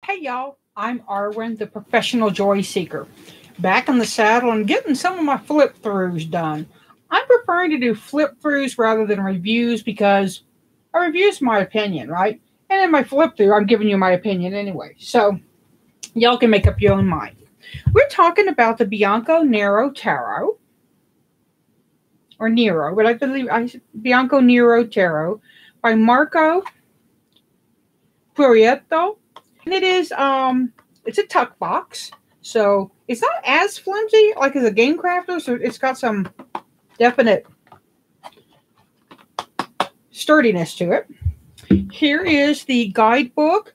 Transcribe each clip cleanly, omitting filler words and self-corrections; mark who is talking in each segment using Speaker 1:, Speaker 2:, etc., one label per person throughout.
Speaker 1: Hey y'all, I'm Arwen, the professional joy seeker. Back in the saddle and getting some of my flip throughs done. I'm preferring to do flip throughs rather than reviews because a review is my opinion, right? And in my flip through, I'm giving you my opinion anyway. So y'all can make up your own mind. We're talking about the Bianco Nero Tarot, or Nero, but I believe Bianco Nero Tarot by Marco Proietto. And it is it's a tuck box, so it's not as flimsy like as a game crafter, so it's got some definite sturdiness to it. Here is the guidebook.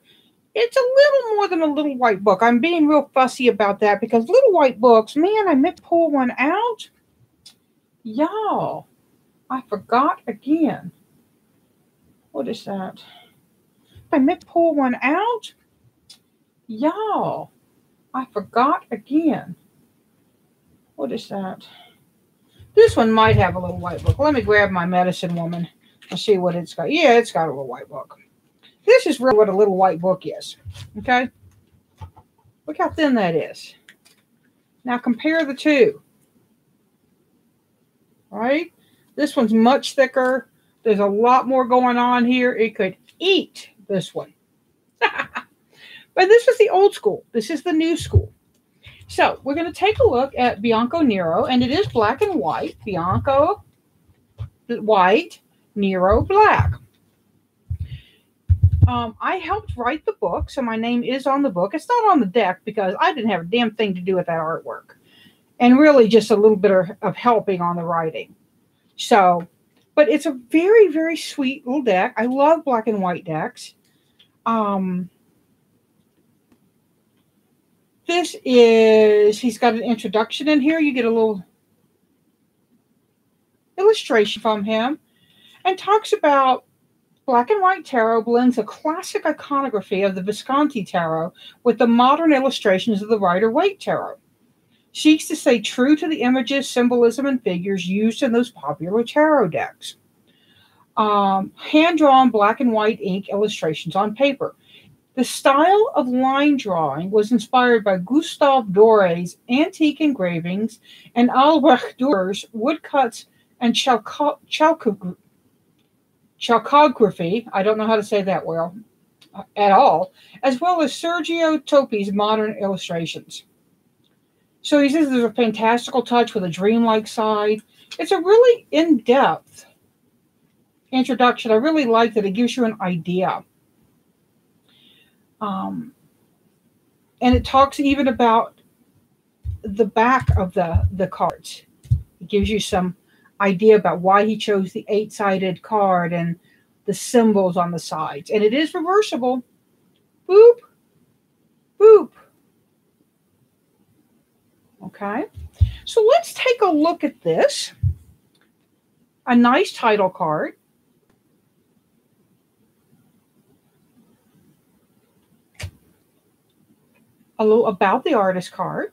Speaker 1: It's a little more than a little white book. I'm being real fussy about that because little white books, man, I meant to pull one out. Y'all, I forgot again. What is that? I meant to pull one out. Y'all, I forgot again. What is that? This one might have a little white book. Let me grab my medicine woman and see what it's got. Yeah, it's got a little white book. This is really what a little white book is. Okay? Look how thin that is. Now compare the two. All right? This one's much thicker. There's a lot more going on here. It could eat this one. But this is the old school. This is the new school. So we're going to take a look at Bianco Nero, and it is black and white. Bianco white, Nero black. I helped write the book, so my name is on the book. It's not on the deck because I didn't have a damn thing to do with that artwork. And really just a little bit of helping on the writing. So, but it's a very, very sweet little deck. I love black and white decks. This is, he's got an introduction in here. You get a little illustration from him and talks about black and white tarot blends a classic iconography of the Visconti tarot with the modern illustrations of the Rider-Waite tarot. Seeks to stay true to the images, symbolism, and figures used in those popular tarot decks. Hand-drawn black and white ink illustrations on paper. The style of line drawing was inspired by Gustave Doré's antique engravings and Albrecht Dürer's woodcuts and chalcography. I don't know how to say that well at all, as well as Sergio Topi's modern illustrations. So he says there's a fantastical touch with a dreamlike side. It's a really in-depth introduction. I really like that it gives you an idea. And it talks even about the back of the cards. It gives you some idea about why he chose the 8-sided card and the symbols on the sides. And it is reversible. Boop. Boop. Okay. So let's take a look at this. A nice title card. A little about the artist card.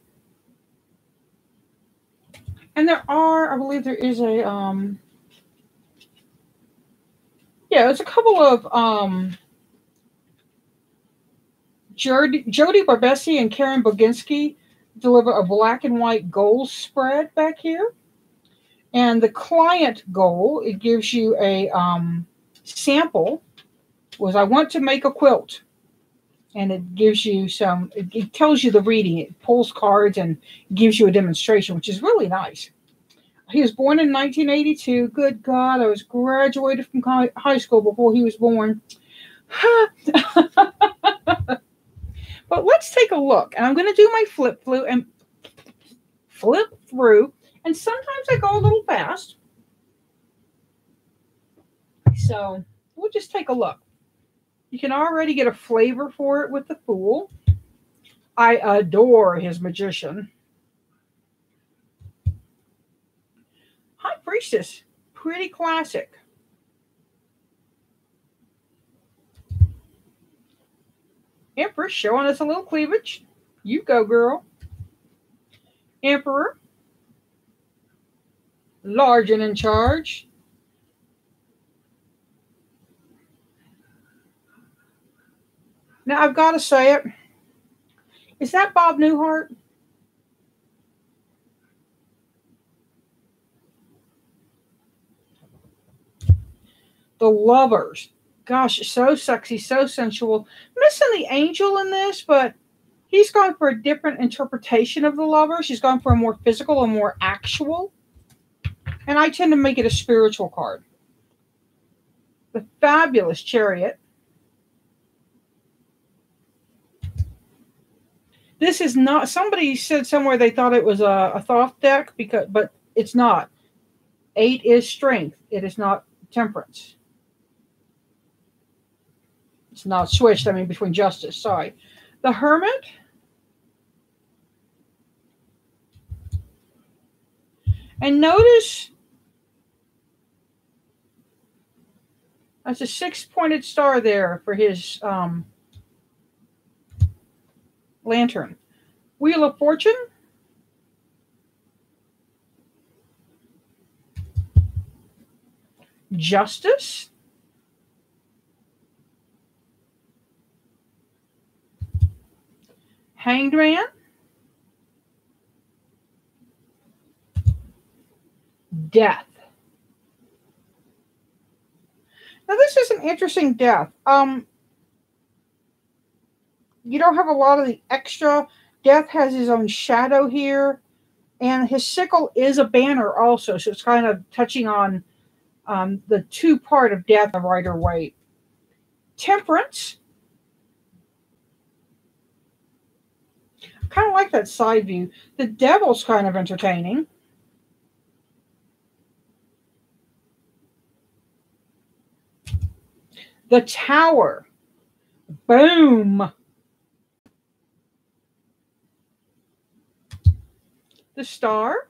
Speaker 1: And there are, I believe there is a, there's a couple of, Jody Barbesi and Karen Boginski deliver a black and white goal spread back here. And the client goal, it gives you a sample, was I want to make a quilt. And it gives you some, it tells you the reading. It pulls cards and gives you a demonstration, which is really nice. He was born in 1982. Good God, I was graduated from high school before he was born. But let's take a look. And I'm going to do my flip through. And sometimes I go a little fast. So we'll just take a look. You can already get a flavor for it with the Fool. I adore his Magician. High Priestess, pretty classic. Empress showing us a little cleavage. You go, girl. Emperor, large and in charge. Now, I've got to say it. Is that Bob Newhart? The Lovers. Gosh, so sexy, so sensual. Missing the angel in this, but he's gone for a different interpretation of the Lovers. She's gone for a more physical and more actual. And I tend to make it a spiritual card. The Fabulous Chariot. This is not, somebody said somewhere they thought it was a Thoth deck, but it's not. 8 is strength. It is not temperance. It's not switched, I mean, between justice. Sorry. The Hermit. And notice that's a 6-pointed star there for his lantern. Wheel of Fortune. Justice. Hanged Man. Death. Now this is an interesting death. You don't have a lot of the extra. Death has his own shadow here. And his sickle is a banner also. So it's kind of touching on the 2-part of death of Rider-Waite. Temperance. I kind of like that side view. The Devil's kind of entertaining. The Tower. Boom. The Star.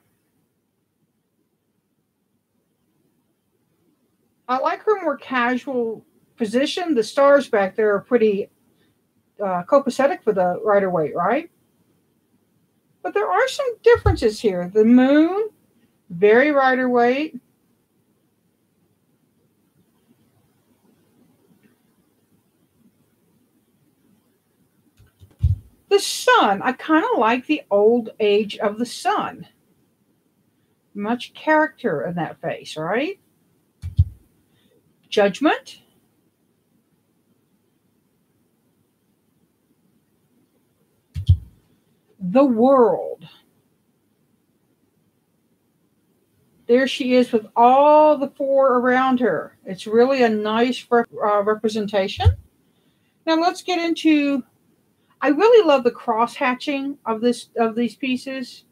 Speaker 1: I like her more casual position. The stars back there are pretty copacetic for the Rider-Waite, right? But there are some differences here. The Moon, very Rider-Waite. The Sun, I kind of like the old age of the Sun. Much character in that face, right? Judgment. The World. There she is with all the 4 around her. It's really a nice representation. Now let's get into, I really love the cross hatching of these pieces,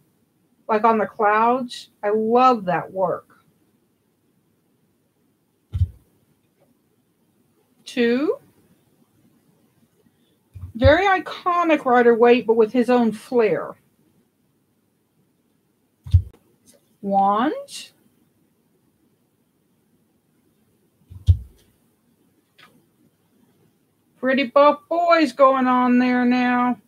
Speaker 1: like on the clouds. I love that work. 2. Very iconic Rider-Waite, but with his own flair. Wands. Pretty buff boys going on there now.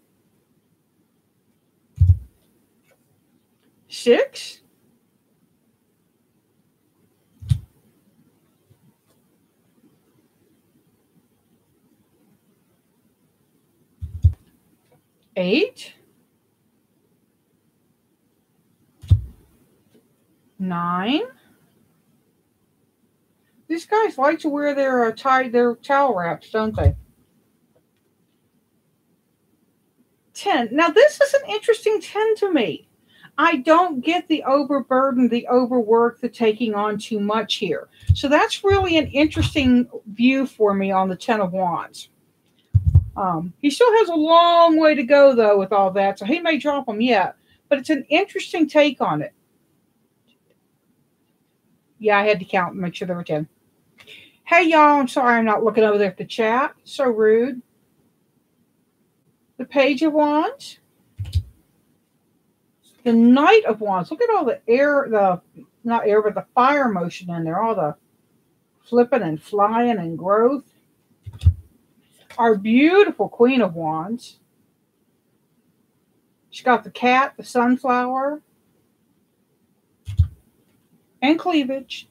Speaker 1: 6. Eight. 9. These guys like to wear their towel wraps, don't they? 10. Now this is an interesting 10 to me. I don't get the overburden, the overwork, the taking on too much here. So that's really an interesting view for me on the 10 of Wands. He still has a long way to go, though, with all that. So he may drop them yet. But it's an interesting take on it. Yeah, I had to count and make sure there were 10. Hey, y'all. I'm sorry I'm not looking over there at the chat. So rude. The Page of Wands. The Knight of Wands. Look at all the air, not air, but the fire motion in there. All the flipping and flying and growth. Our beautiful Queen of Wands. She's got the cat, the sunflower, and cleavage.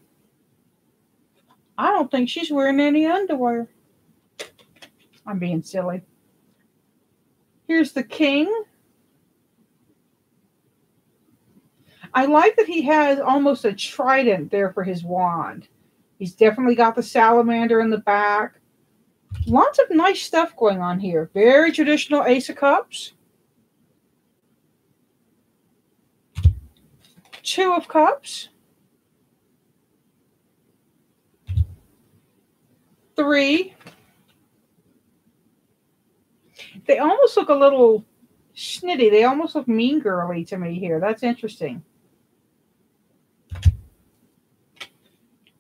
Speaker 1: I don't think she's wearing any underwear. I'm being silly. Here's the King I like that he has almost a trident there for his wand. He's definitely got the salamander in the back. Lots of nice stuff going on here. Very traditional Ace of Cups. Two of Cups. Three. They almost look a little snitty. They almost look mean girly to me here. That's interesting.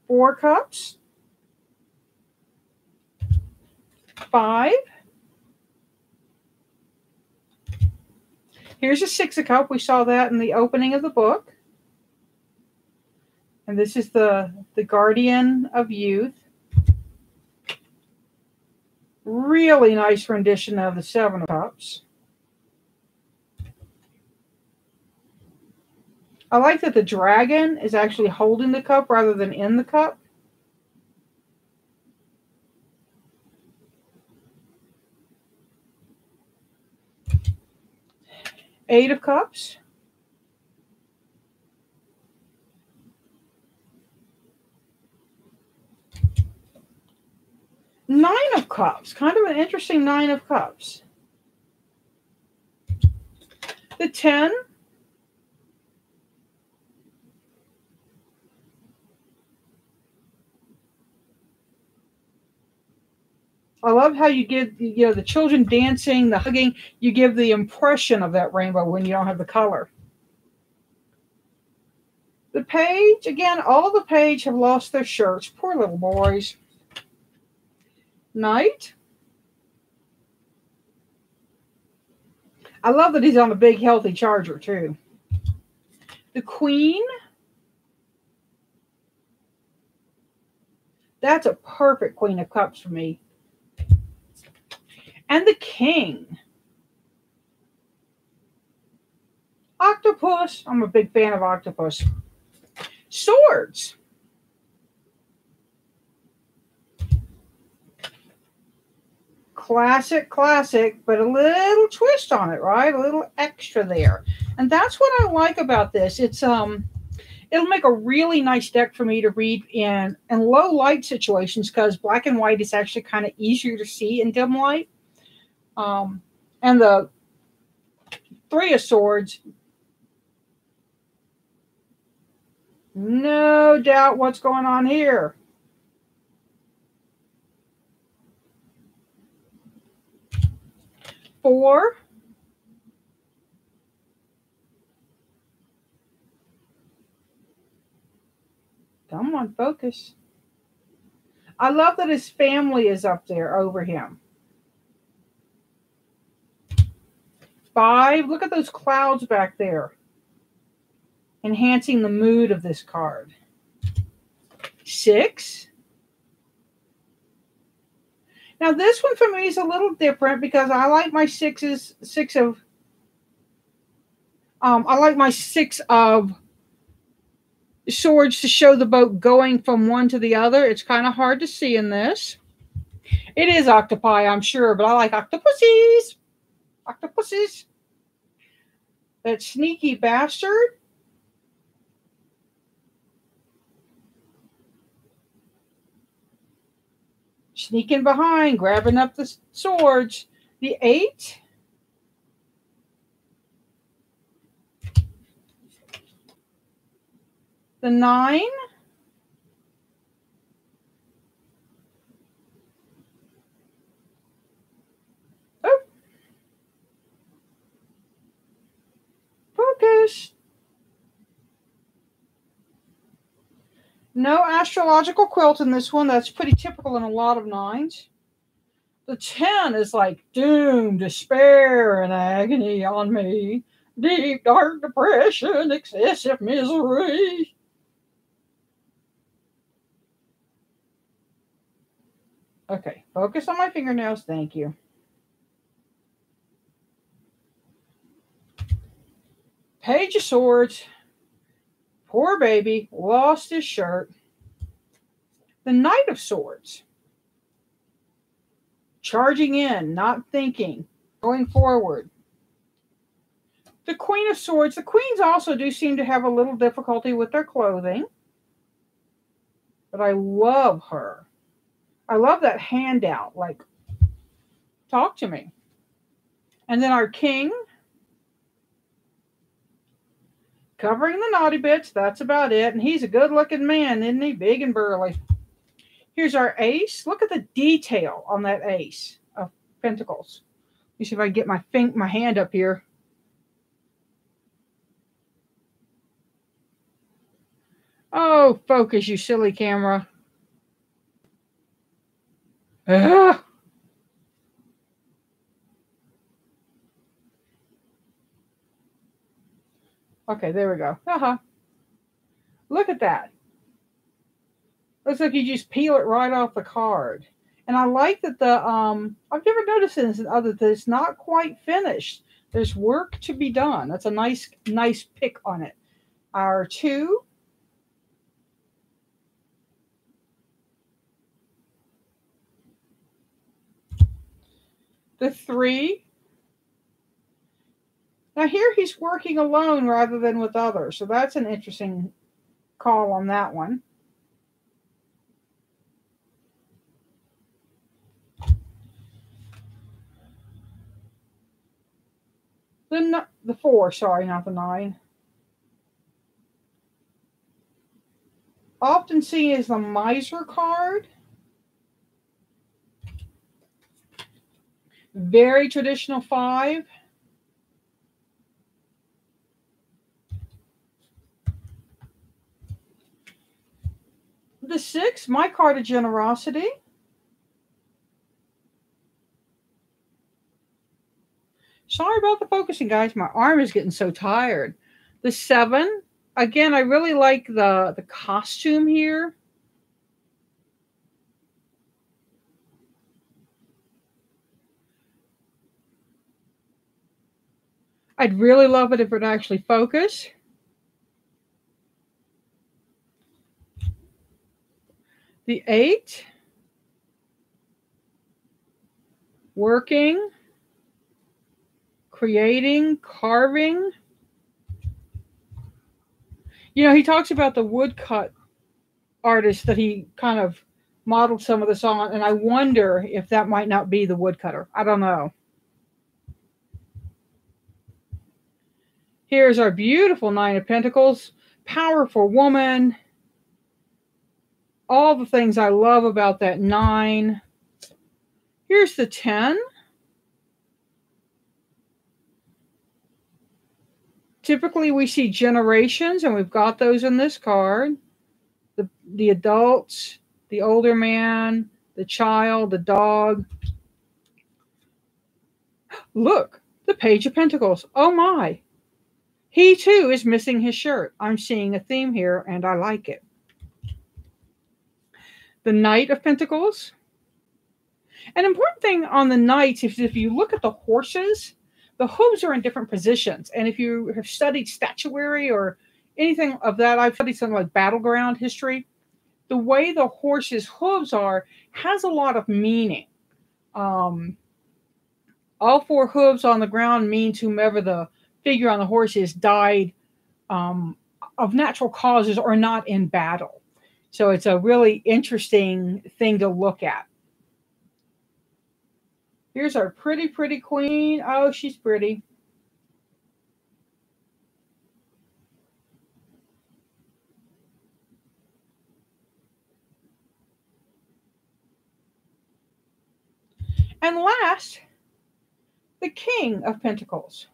Speaker 1: 4 cups. 5. Here's a 6 of cups. We saw that in the opening of the book. And this is the guardian of youth. Really nice rendition of the 7 of cups. I like that the dragon is actually holding the cup rather than in the cup. Eight of cups. 9 of cups. Kind of an interesting 9 of cups. The 10. I love how you give, the children dancing, the hugging. You give the impression of that rainbow when you don't have the color. The page, again, all the page have lost their shirts. Poor little boys. Knight. I love that he's on a big, healthy charger, too. The Queen. That's a perfect Queen of Cups for me. And the King. Octopus. I'm a big fan of octopus. Swords. Classic, but a little twist on it, right? A little extra there. And that's what I like about this. It's it'll make a really nice deck for me to read in low light situations, because black and white is actually kind of easier to see in dim light. And the 3 of Swords, no doubt what's going on here. Four. Come on, focus. I love that his family is up there over him. 5. Look at those clouds back there, enhancing the mood of this card. 6. Now this one for me is a little different, because I like my 6 of Swords to show the boat going from one to the other. It's kind of hard to see in this. It is octopi, I'm sure, but I like octopuses. Octopuses. That sneaky bastard. Sneaking behind, grabbing up the swords. The 8. The 9. Oh. Focus. No astrological quilt in this one. That's pretty typical in a lot of 9s. The 10 is like doom, despair, and agony on me. Deep, dark depression, excessive misery. Okay, focus on my fingernails. Thank you. Page of Swords. Poor baby, lost his shirt. The Knight of Swords. Charging in, not thinking, going forward. The Queen of Swords. The queens also do seem to have a little difficulty with their clothing. But I love her. I love that handout. Like, talk to me. And then our King. Covering the naughty bits. That's about it. And he's a good-looking man, isn't he? Big and burly. Here's our Ace. Look at the detail on that Ace of Pentacles. Let me see if I can get my hand up here. Oh, focus, you silly camera. Ugh. Okay, there we go. Look at that. Looks like you just peel it right off the card. And I like that I've never noticed this other that it's not quite finished. There's work to be done. That's a nice pick on it. Our 2. The 3. Now here he's working alone rather than with others. So that's an interesting call on that one. The 4, sorry, not the 9. Often seen as the Miser card. Very traditional 5. The 6, my card of generosity. Sorry about the focusing, guys. My arm is getting so tired. The 7, again, I really like the costume here. I'd really love it if it would actually focus. The 8, working, creating, carving. You know, he talks about the woodcut artist that he kind of modeled some of this on, and I wonder if that might not be the woodcutter. I don't know. Here's our beautiful 9 of Pentacles. Powerful woman. All the things I love about that 9. Here's the 10. Typically we see generations, and we've got those in this card. The adults, the older man, the child, the dog. Look, the Page of Pentacles. Oh my. He too is missing his shirt. I'm seeing a theme here, and I like it. The Knight of Pentacles. An important thing on the Knights, if you look at the horses, the hooves are in different positions. And if you have studied statuary or anything of that, I've studied something like battleground history, the way the horse's hooves are has a lot of meaning. All 4 hooves on the ground means whomever the figure on the horse is died of natural causes or not in battle. So it's a really interesting thing to look at. Here's our pretty, pretty queen. Oh, she's pretty. And last, the King of Pentacles.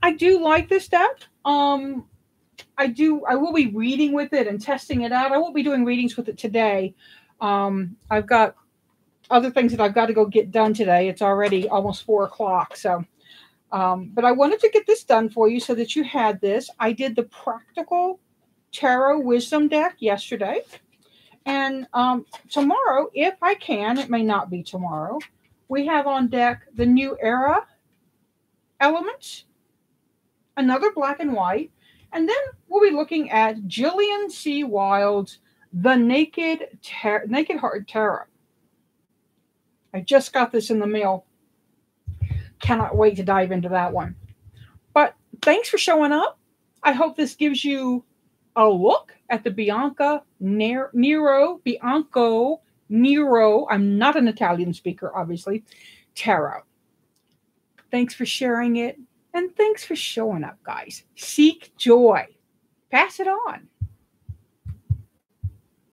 Speaker 1: I do like this deck. I will be reading with it and testing it out. I won't be doing readings with it today. I've got other things that I've got to go get done today. It's already almost 4 o'clock. So, but I wanted to get this done for you so that you had this. I did the Practical Tarot Wisdom deck yesterday. And tomorrow, if I can, it may not be tomorrow, we have on deck the New Era elements, another black and white, and then we'll be looking at Jillian C. Wild's the Naked Heart Tarot. I just got this in the mail. Cannot wait to dive into that one. But thanks for showing up. I hope this gives you a look at the Bianco Nero, I'm not an Italian speaker, obviously, tarot. Thanks for sharing it. And thanks for showing up, guys. Seek joy. Pass it on.